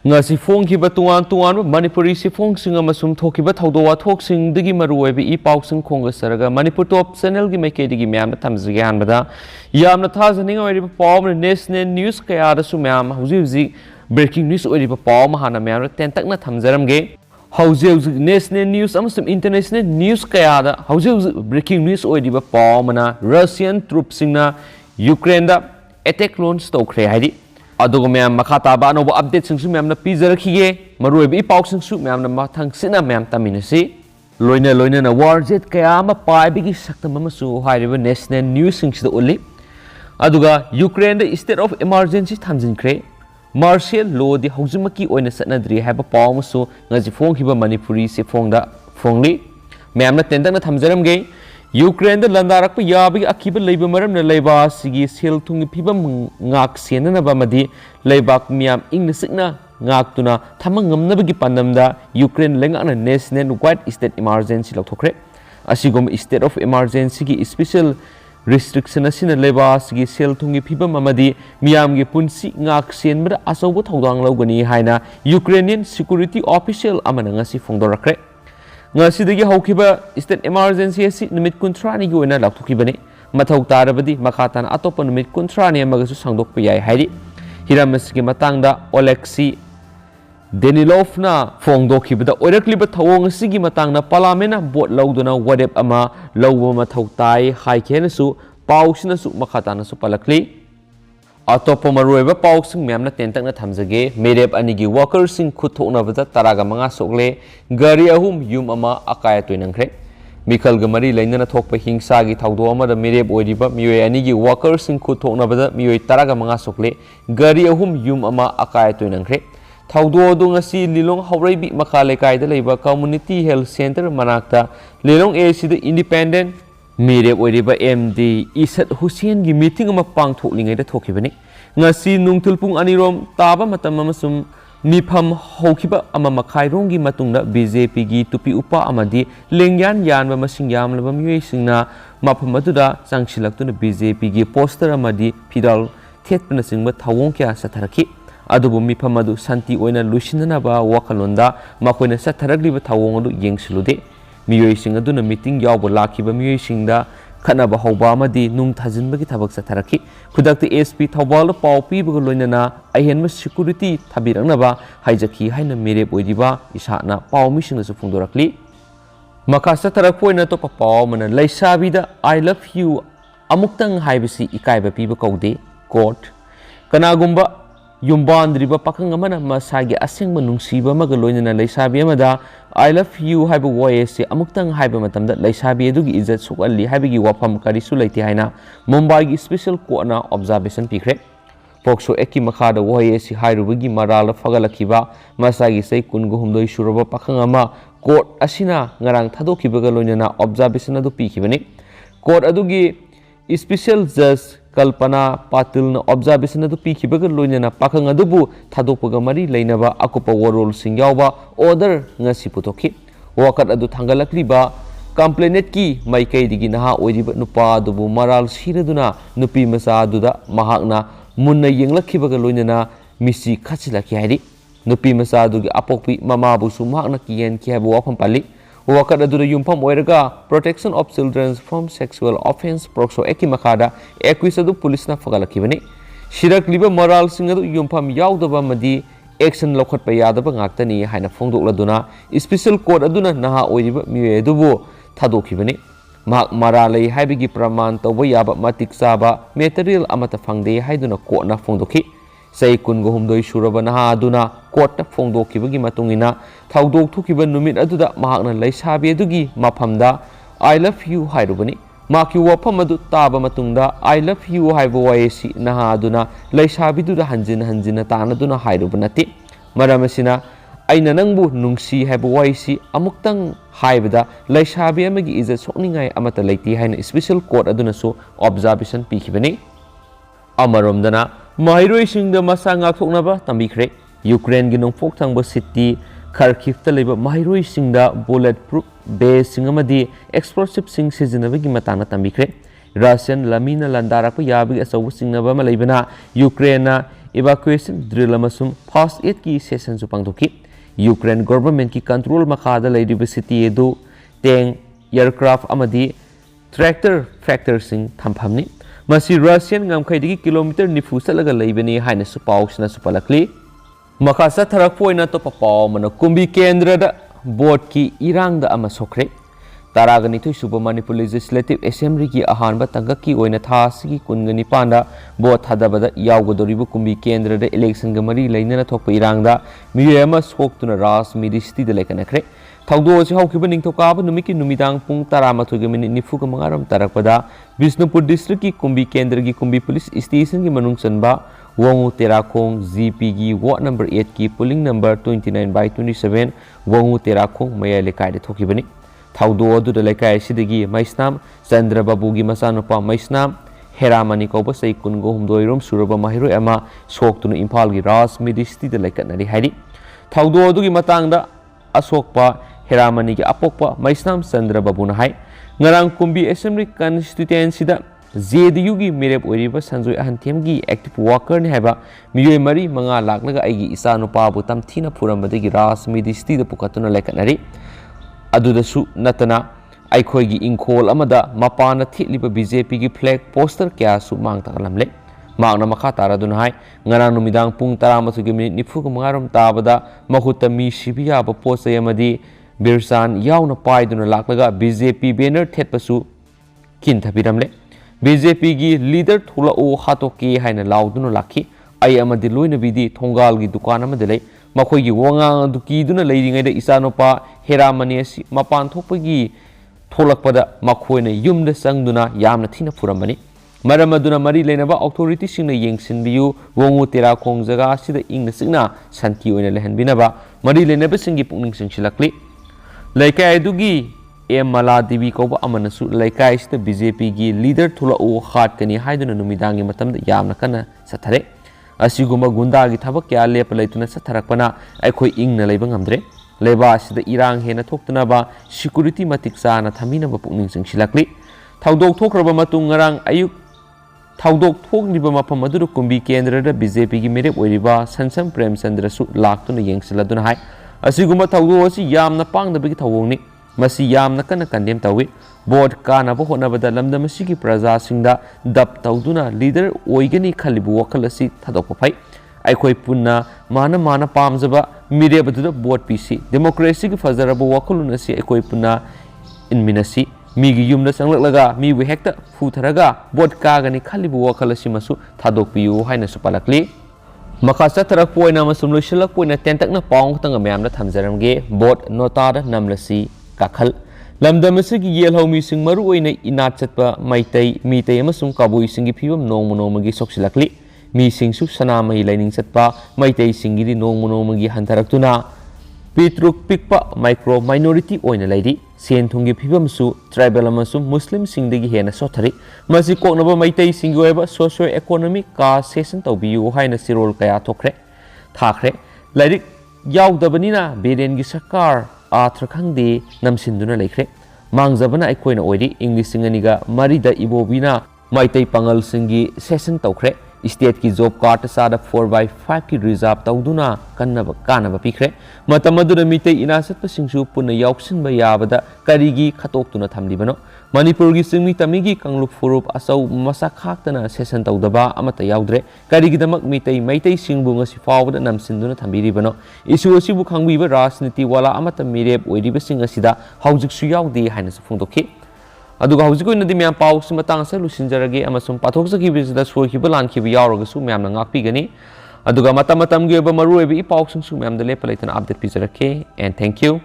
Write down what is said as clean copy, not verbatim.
ngasi phongkiba tuan Manipuri si phongsing amasum thokiba thawdo wathoksing digi maruoibi I pausing khonga saraga Manipur top channel gi maike digi myam thamjige hanbada yamna thajaning oiriba paw national news kaya da su myam hauji breaking news oiriba paw mahana myam tentakna thamjaramge hauji national news amasum international news kaya da hauji breaking news oiriba paw mana Russian troops singna Ukraine da attack launch Toukhre hairi adugo myam makhata ba no update singsu myam na pizarkhiye maruibi pausingsu myam na mathang sina myam taminasi loina na war jet kaya ma paibigi saktam amasu hairiba national news singsu uli aduga Ukraine the state of emergency thamjinkhre martial law di haujimaki oina satnadri haba pawmasu ngaji phongkhiba Manipuri se phongda phongli myam na tendang na thamjaramge Ukraine the landarak pa yabi akiba leiba maram na leiba sigi sel thungi phibam ngak senana ba madi leibak miam ingna sikna ngak tuna thamang ngamnabagi pandamda Ukraine lenga na national wide state emergency lokthokre asigom state of emergency gi special restriction asina leiba sigi sel thungi phibam amadi miam gi punsi ngak senbra asobo thodang logani haina Ukrainian security official amana ngasi phongdorakre ngasidagi haukiba state emergency asi numit kuntrani gi oina laktokibani mathau tarabadi makhatan atopa numit kuntrani amagasu sangdokpa yai hairi hiramasigi matangda Oleksiy Denilovna phongdokibada oirakliba thawong asigi matangna parliament bot lauduna wadep ama lawba mathau tai haikenasu pausinasu makhatanasu palakli atopa maruiba pausing myamna tentakna thamjage merep anigi workers sing khuthoknabada taraga manga sokle gari ahum yum ama akaya toinangkhre mikhal gamari lainana thokpa hingsa gi thawdo ama da merep oiriba mioi anigi workers sing khuthoknabada mioi taraga manga sokle gari ahum yum ama akaya toinangkhre thawdo do ngasi lilong haureibi makhale kaida leiba community health center manakta lilong a sida independent merep oiriba MD Isat Hussein gi meeting ama pangthoklingai da thokibani ngasi nungthulpung anirom taba matam amasum mifam haukiba ama makhairong gi matungda BJP gi tupi upa amadi lengyan yanba masing yamlaba mioi singna mafam aduda changsilaktuna BJP gi poster amadi fidal thetpna singba thawong kya satharaki adubu mifam adu santi oina lusinana ba wakalonda makoina satharakliba thawong adu yengsilude mioi sing aduna meeting yawba lakiba mioi singda khanaba hauba amadi nung thajinbagi thabak satharaki khudakta SP thawbal paw pibaga loinana ahenma security thabirangnaba haijaki haina merep oiriba isana paw misingna su phungdorakli makha satharak poina to paw mana laisabida I love you amuktang haibasi ikaiba piba kaude court kanagumba yumbandriba pakang amana masagi asengma nungsiba maga loinana laisabi amada I love you haiba voice amuktang haiba matamda laisabi adugi izzat sukalli haibigi wafam karisu laiti haina Mumbai gi special court na observation pikre pokso eki makhada voice hairubagi marala fagalakiba masagi sei kungu humdoi suraba pakang ama court asina ngarang thadokibaga loinana observation adu pikibani court adugi special judge Kalpana Patil na observation adu pikhibaga loinana pakang adubu thadokpaga mari leinaba akupa warol singyawba order ngasi putokhi wakat adu thangalakliba complainant ki maikai digi naha oiriba nupa adubu maral siraduna nupi masa aduda mahakna munna yenglakhibaga loinana misi khachilaki hairi nupi masa adugi apokpi mamabu su mahakna kiyen ki haba wafam pali wakat aduna yumpham oiraga protection of children from sexual offense prokso eki makhada equis adu police na fagalakibani sirakliba moral sing adu yumpham yaudaba madi action lokhatpa yadaba ngaktani haina phongdokladuna special court aduna naha oiriba miwe adubu thadokibani mak maralai haibigi praman tawba yaba matik saba material amata phangde haiduna court na phongdokhi sei kungo humdoi suraba naha aduna court na phongdokibagi matungina thawdok thukiba numit aduda mahakna laisabi adugi mafamda I love you hairubani maki wafam adu taba matungda I love you haiba waisi naha aduna laisabi duda hanjina tanaduna hairubanati maramasina aina nangbu nungsi haiba waisi amuktang haibada laisabi amagi iza sokningai amata laiti haina special court aduna so observation pikibani amaromdana Mairoi singda masa ngakthoknaba tambikhre Ukraine gi nongphok thangba city Kharkiv ta leba Mairoi singda bulletproof base singamadi explosive sing sizinabagi matana tambikhre Russian lamina landarakpa yabi asawu singnaba ma leibana Ukraine evacuation drill amasum first aid ki session su pangthoki Ukraine government ki control makhada leiriba city edu tank aircraft amadi tractor factor sing thamphamni masi Russian ngamkhaidigi kilometer nifu salaga leibani haina su pausna su palakli makasa tharak poina to papaw mana kumbi kendra da board ki irang da ama sokre Taragani to Suba Manipur Legislative Assembly ki ahan ba tangaki oina thasi ki kungani panda board hadabada yawgodoribu kumbi kendra da election ga mari lainana thokpa irangda miyama soktuna ras midisiti da lekanakre thawdo se hawkiba ningthoka ba numiki numidang pung 12 ga minute nifu ga mangaram tarakpada Bisnupur district ki kumbi kendra gi kumbi police station gi manung chanba Wangu Terakong GP gi ward number 8 ki polling number 29/27 Wangu Terakong maya lekai de thokibani Thaudo adu da lekai sidagi Maisnam Chandra Babu gi masanupa Maisnam Heramani ko ba sei kungo humdoirom suraba mahiro ama soktunu Imphal gi Ras Medisti da lekatnari hairi Thaudo adu gi matang da asokpa Heramani gi apokpa Maisnam Chandra Babu na hai ngarang kumbi assembly constituency da ZDU gi merep oiriba Sanjoy Ahanthem gi active worker ni haiba miyoi mari manga laknaga aigi isa no pa bu tamthina purambade gi Ras Medisti da pukatuna lekatnari Adudasu natana aikhoi gi ingkhol amada mapana thitliba BJP gi flag poster kya su mang takalamle mangna makha taradun hai ngana numidang pung 12 gi minute nifu ga mangaram tabada mahutta mi sibiya ba posay amadi birsan yauna paiduna laklaga BJP banner thetpasu kin thabiramle BJP gi leader thula o hatoki haina lauduna lakhi ai amadi loina bidi thongal gi dukan amade lei makhoi gi wangang duki duna leiringai da isanopa Heramani asi mapan thokpagi tholakpada makhoina yumda sangduna yamna thina purambani maramaduna mari leinaba authority singna yengsinbiyu Wangu Terakong jaga sida ingna signa santi oina lehanbinaba mari leinaba singi pukning singsilakli laikai adugi Mala Devi ko amanasu laikai sida BJP gi leader thula o khat kani haiduna numidangi matamda yamna kana sathare asiguma gunda gi thabak kya lep leituna satharakpana aikhoi ingna leiba ngamdre leba sida irang hena thoktuna ba security matik sana thamina ba pukning singsilakli thaudok thokraba matung ngarang ayuk thaudok thokniba mafam adu kumbi kendra da BJP gi merep oiriba Sansam Prem Chandra su laktuna yengsiladuna hai asiguma thaudo asi yamna pangdabagi thawongni masi yamna kana kandem tawi board kana bo honabada lamda masigi praja singda dap tauduna leader oigani khalibu wakal asi thadokpa phai aikhoi punna mana pamjaba mirebadu board pc democracy gi fazaraba wakulun asi aikhoi punna inminasi migi yumna sanglaklaga mi we hekta futharaga board kagani khalibu wakal asi masu thadokpiu haina su palakli makasa tarak poina masum loisilak poina tentakna paung tanga mayamna thamjaramge board nota da namlasi kakhal lamdamasigi yelhau mi sing maru oina inat chatpa maitai mitai amasung kabui singi phibam nongmagi soksilakli mi singsu sanamai laining chatpa maitai singidi nongmagi hantaraktuna pitruk pikpa micro minority oina lairi sen thungi phibam su tribal amasum muslim singdagi hena sothari masi koknaba maitai singi oiba socio economic ka session tawbiyu haina sirol kaya thakre lairik yaudabani berengi sarkar Atra khangde namsinduna laikre mangjabana aikoina oiri English singaniga marida ibobina maitai pangal singi session tawkhre state ki job card sada 4/5 ki reserve tawduna kanaba pikre matamaduna mitai inasat pasingsu punna yauksinba yabada karigi khatoktuna thamlibano Manipur gi singmi tamigi kangluk furup asau masa khaktana session tawdaba amata yaudre karigi damak mitai singbu ngasi fawda namsinduna thambiribano isu asibu khangbiba rajniti wala amata mirep oiriba sing asida haujik su yaudi haina su phungdokhi aduga haujik oina di myam paw simatang sa lusinjarage amasum pathokjaki bisida soikiba lankhiba yauraga su myam na ngakpi gani aduga matam gi ba maru ebi paw sing su myam da lepalaitana update pijarake and thank you